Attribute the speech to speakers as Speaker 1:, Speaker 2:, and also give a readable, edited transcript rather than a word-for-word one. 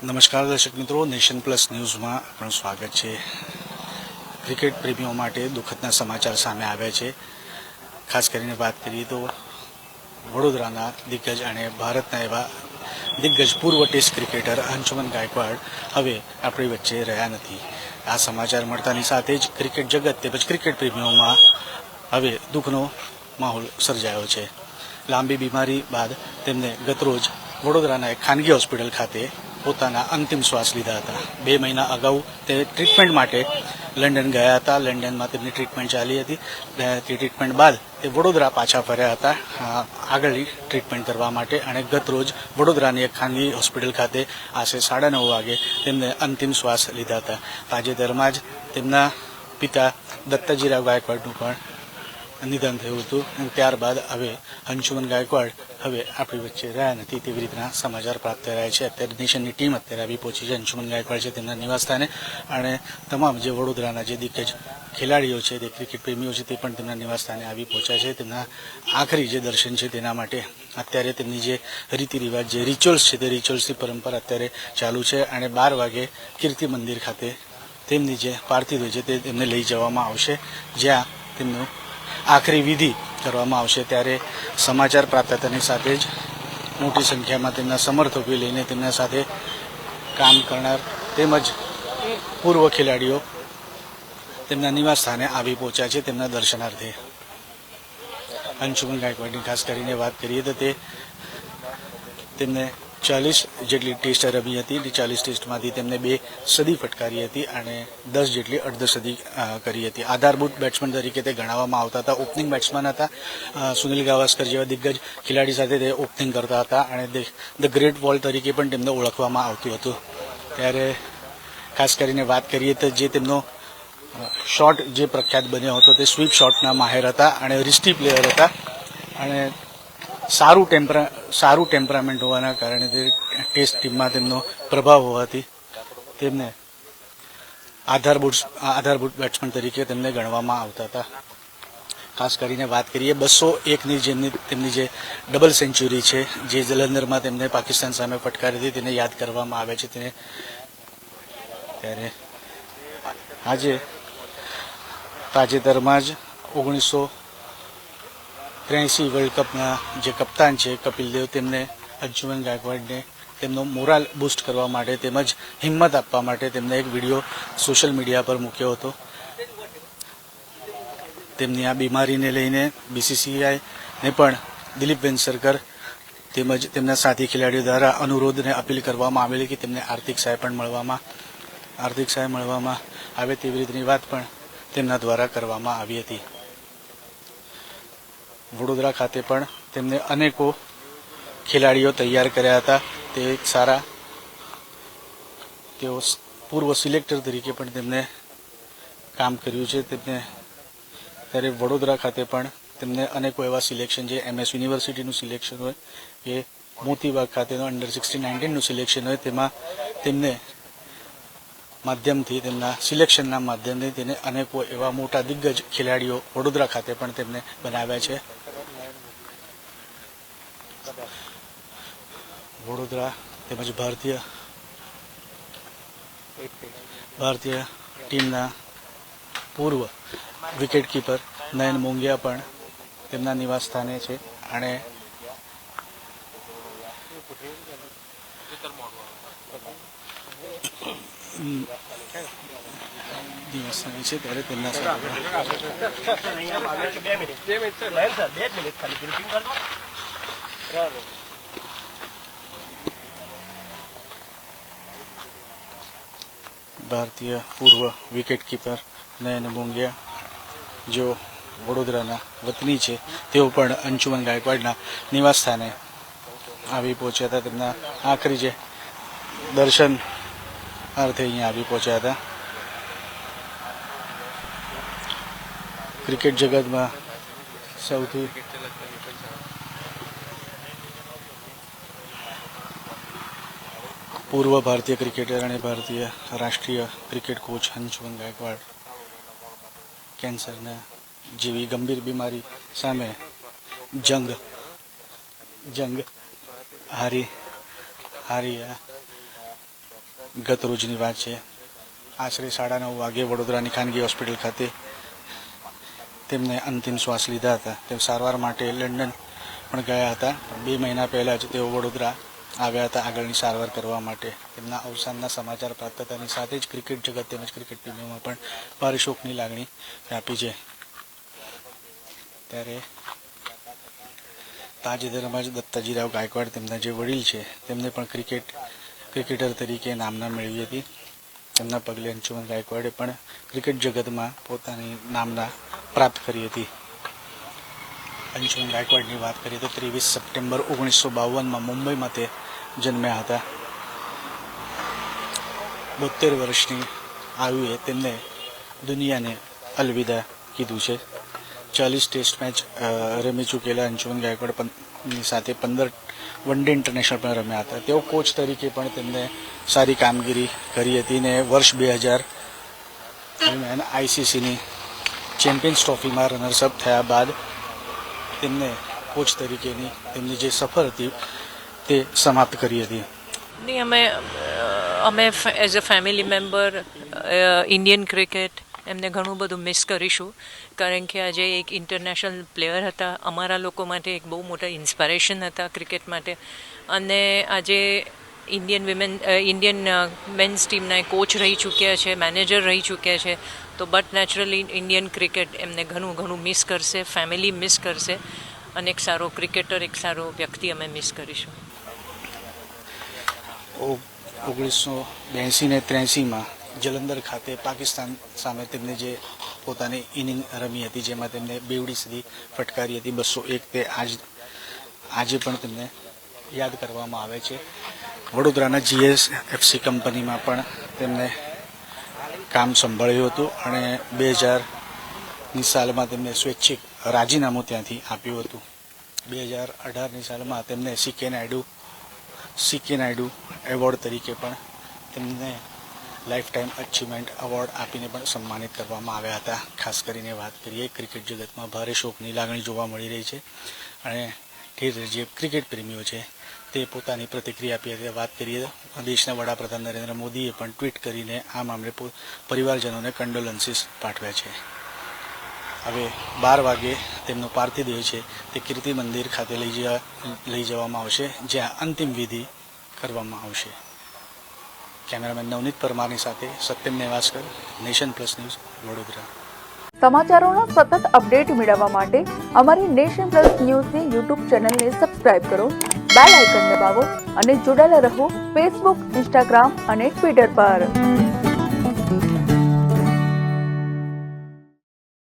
Speaker 1: નમસ્કાર દર્શક મિત્રો, નેશન પ્લસ ન્યૂઝમાં આપનું સ્વાગત છે। ક્રિકેટ પ્રેમીઓ માટે દુઃખદના સમાચાર સામે આવ્યા છે। ખાસ કરીને વાત કરીએ તો વડોદરાના દિગ્ગજ અને ભારતના એવા દિગ્ગજ પૂર્વ ટેસ્ટ ક્રિકેટર અંશુમન ગાયકવાડ હવે આપણી વચ્ચે રહ્યા નથી। આ સમાચાર મળતાની સાથે જ ક્રિકેટ જગત તેમજ ક્રિકેટ પ્રેમીઓમાં હવે દુઃખનો માહોલ સર્જાયો છે। લાંબી બીમારી બાદ તેમને ગતરોજ વડોદરાના એક ખાનગી હોસ્પિટલ ખાતે પોતાના અંતિમ શ્વાસ લીધા હતા। 2 મહિના અગાઉ તે ટ્રીટમેન્ટ માટે લંડન ગયા હતા। લંડનમાં તેમની ટ્રીટમેન્ટ ચાલી હતી। તે ટ્રીટમેન્ટ બાદ તે વડોદરા પાછા ફર્યા હતા આગળની ટ્રીટમેન્ટ કરવા માટે અને ગતરોજ વડોદરાની એક ખાનગી હોસ્પિટલ ખાતે આશરે 9:30 વાગે તેમને અંતિમ શ્વાસ લીધા હતા। તાજેતરમાં જ તેમના પિતા દત્તાજીરાવ ગાયકવાડનું પણ નિધન થયું હતું અને ત્યારબાદ હવે અંશુમન ગાયકવાડ હવે આપણી વચ્ચે રહ્યા નથી તેવી રીતના સમાચાર પ્રાપ્ત થયા છે। અત્યારે નેશનની ટીમ અત્યારે આવી પહોંચી છે અંશુમન ગાયકવાડ છે તેમના નિવાસસ્થાને અને તમામ જે વડોદરાના જે દિગ્ગજ ખેલાડીઓ છે તે ક્રિકેટ પ્રેમીઓ છે તે પણ તેમના નિવાસસ્થાને આવી પહોંચ્યા છે। તેમના આખરી જે દર્શન છે તેના માટે અત્યારે તેમની જે રીતિ રિવાજ જે રિચ્યુઅલ્સ છે તે રિચ્યુઅલ્સની પરંપરા અત્યારે ચાલુ છે અને 12 વાગે કીર્તિ મંદિર ખાતે તેમની જે પાર્થિવ છે તે તેમને લઈ જવામાં આવશે જ્યાં તેમનું આખરી વિધિ કરવામાં આવશે। ત્યારે સમાચાર પ્રાપ્ત થતાની સાથે જ મોટી સંખ્યામાં તેમના સમર્થકો લઈને તેમના સાથે કામ કરનાર તેમજ પૂર્વ ખેલાડીઓ તેમના નિવાસ સ્થાને આવી પહોંચ્યા છે તેમના દર્શનાર્થે। અંશુમન ગાયકવાડની ખાસ કરીને વાત કરીએ તો તેમને 40 જેટલી ટેસ્ટ રમી હતી। 40 ટેસ્ટમાંથી તેમને 2 સદી ફટકારી હતી અને 10 જેટલી અર્ધ સદી કરી હતી। આધારભૂત બેટ્સમેન તરીકે તે ગણાવવામાં આવતા હતા। ઓપનિંગ બેટ્સમેન હતા। સુનિલ ગાવસ્કર જેવા દિગ્ગજ ખેલાડી સાથે તે ઓપનિંગ કરતા હતા અને ધ ગ્રેટ વોલ તરીકે પણ તેમને ઓળખવામાં આવતું હતું। ત્યારે ખાસ કરીને વાત કરીએ તો જે તેમનો શોટ જે પ્રખ્યાત બન્યો હતો તે સ્વીપ શોટના માહેર હતા અને રિસ્ટી પ્લેયર હતા અને સારું ટેમ્પરામેન્ટ હોવાના કારણે તે ટેસ્ટ ટીમમાં તેમનો પ્રભાવ હોવાથી તેમને આધારભૂત બેટ્સમેન તરીકે તેમને ગણવામાં આવતા હતા। ખાસ કરીને વાત કરીએ 201ની તેમની જે ડબલ સેન્ચુરી છે જે જલંધરમાં તેમને પાકિસ્તાન સામે ફટકારી હતી તેને યાદ કરવામાં આવે છે। ત્યારે આજે તાજેતરમાં જ 1983 વર્લ્ડ કપના જે કપ્તાન છે કપિલ દેવ તેમને અંશુમન ગાયકવાડને તેમનો મોરાલ બૂસ્ટ કરવા માટે તેમજ હિંમત આપવા માટે તેમને એક વિડીયો સોશિયલ મીડિયા પર મૂક્યો હતો। તેમની આ બીમારીને લઈને BCCIને પણ દિલીપ વેંગસરકર તેમજ તેમના સાથી ખેલાડીઓ દ્વારા અનુરોધ અને અપીલ કરવામાં આવેલી કે તેમને આર્થિક સહાય મળવામાં આવે તેવી રીતની વાત પણ તેમના દ્વારા કરવામાં આવી હતી। વડોદરા ખાતે પણ તેમને અનેકો ખેલાડીઓ તૈયાર કર્યા હતા। તે એક સારા તેઓ પૂર્વ સિલેક્ટર તરીકે પણ તેમને કામ કર્યું છે। તેમને ત્યારે વડોદરા ખાતે પણ તેમને અનેકો એવા સિલેક્શન જે MS યુનિવર્સિટીનું સિલેક્શન હોય કે મોતીબાગ ખાતેનું અંડર 16-19નું સિલેક્શન હોય તેમાં તેમને માધ્યમથી તેમના સિલેક્શનના માધ્યમથી તેને અનેકો એવા મોટા દિગ્ગજ ખેલાડીઓ વડોદરા ખાતે પણ તેમને બનાવ્યા છે। વડોદરા તેમજ ભારતીય ટીમના પૂર્વ વિકેટ કીપર નયન મોંગિયા પણ તેમના નિવાસ સ્થાને છે અને ત્યારે તેમના ભારતીય પૂર્વ વિકેટ કીપર નયન મોંગિયા જેઓ વડોદરાના વતની છે તેઓ પણ અંશુમન ગાયકવાડના નિવાસ સ્થાને આવી પહોંચ્યા હતા। તેમના આખરી જે દર્શન અર્થે અહીંયા આવી પહોંચ્યા હતા। ક્રિકેટ જગતમાં સૌથી પૂર્વ ભારતીય ક્રિકેટર અને ભારતીય રાષ્ટ્રીય ક્રિકેટ કોચ અંશુમન ગાયકવાડ કેન્સરના જેવી ગંભીર બીમારી સામે જંગ હારી ગત રોજની વાત છે. આશરે 9:30 વાગે વડોદરાની ખાનગી હોસ્પિટલ ખાતે તેમને અંતિમ શ્વાસ લીધા હતા. તેઓ સારવાર માટે લંડન પણ ગયા હતા. 2 મહિના પહેલાં જ તેઓ વડોદરા આવ્યા હતા આગળની સારવાર કરવા માટે. તેમના અવસાનના સમાચાર પ્રાપ્ત થતાની સાથે જ ક્રિકેટ જગત તેમજ ક્રિકેટ પ્રેમીઓમાં પણ ભારે શોકની લાગણી વ્યાપી છે. ત્યારે તાજેતરમાં જ દત્તાજીરાવ ગાયકવાડ તેમના જે વડીલ છે તેમને પણ ક્રિકેટર તરીકે નામના મેળવી હતી. તેમના પગલે અંશુમન ગાયકવાડે પણ ક્રિકેટ જગતમાં પોતાની નામના પ્રાપ્ત કરી હતી. અંશુમન ગાયકવાડની વાત કરીએ તો 23 સપ્ટેમ્બર 1952માં મુંબઈમાં તે જન્મ્યા હતા. 72 વર્ષની આયુએ તેમને દુનિયાને અલવિદા કીધું છે. 40 ટેસ્ટ મેચ રમી ચૂકેલા અંશુમન ગાયકવાડની સાથે 15 વન ડે ઇન્ટરનેશનલ પણ રમ્યા હતા. તેઓ કોચ તરીકે પણ તેમને સારી કામગીરી કરી હતી ને વર્ષ 2000 દરમિયાન આઈસીસીની ચેમ્પિયન્સ ટ્રોફીમાં રનર્સઅપ થયા બાદ તેમને કોચ તરીકેની તેમની જે સફર હતી તે સમાપ્ત કરી હતી.
Speaker 2: નહીં, અમે as a family member Indian cricket એમને ઘણું બધું મિસ કરીશું, કારણ કે આજે એક ઇન્ટરનેશનલ પ્લેયર હતા. અમારા લોકો માટે એક બહુ મોટા ઇન્સ્પિરેશન હતા ક્રિકેટ માટે. અને આજે ઇન્ડિયન મેન્સ ટીમના કોચ રહી ચૂક્યા છે, મેનેજર રહી ચૂક્યા છે. તો બટ નેચરલી ઇન્ડિયન ક્રિકેટ એમને ઘણું મિસ કરશે, ફેમિલી મિસ કરશે, અને એક સારો ક્રિકેટર, એક સારો વ્યક્તિ અમે મિસ કરીશું.
Speaker 1: 1982 ને 83માં જલંધર ખાતે પાકિસ્તાન સામે તેમને જે પોતાની ઇનિંગ રમી હતી જેમાં તેમને બેવડી સદી ફટકારી હતી 201, તે આજે પણ તેમને યાદ કરવામાં આવે છે. વડોદરાના GSFC કંપનીમાં પણ તેમને કામ સંભાળ્યું હતું અને 2000ની સાલમાં તેમને સ્વૈચ્છિક રાજીનામું ત્યાંથી આપ્યું હતું. 2018ની સાલમાં તેમને CK નાયડુ એવોર્ડ તરીકે પણ તેમને લાઈફ ટાઈમ અચીવમેન્ટ એવોર્ડ આપીને પણ સન્માનિત કરવામાં આવ્યા હતા. ખાસ કરીને વાત કરીએ ક્રિકેટ જગતમાં ભારે શોકની લાગણી જોવા મળી રહી છે અને જે ક્રિકેટ પ્રેમીઓ છે તે પોતાની પ્રતિક્રિયા આપી હતી. વાત કરીએ તો દેશના વડાપ્રધાન નરેન્દ્ર મોદીએ પણ ટ્વીટ કરીને આ મામલે પરિવારજનોને કંડોલન્સીસ પાઠવ્યા છે. હવે 12 વાગે તેમનો પાર્થિવ દેહ છે તે કીર્તિ મંદિર ખાતે લઈ જવામાં આવશે, જ્યાં અંતિમ વિધિ કરવામાં આવશે. કેમેરામેન નવનીત પરમારની સાથે Satyam Nevaskar, Nation Plus News, Vadodara.
Speaker 3: સમાચારોનો સતત અપડેટ મેળવવા માટે અમારી નેશન પ્લસ ન્યૂઝની યુટ્યુબ ચેનલને સબસ્ક્રાઇબ કરો, બેલ આઇકન દબાવો અને જોડાયેલા રહો ફેસબુક, ઇન્સ્ટાગ્રામ અને ટ્વિટર પર.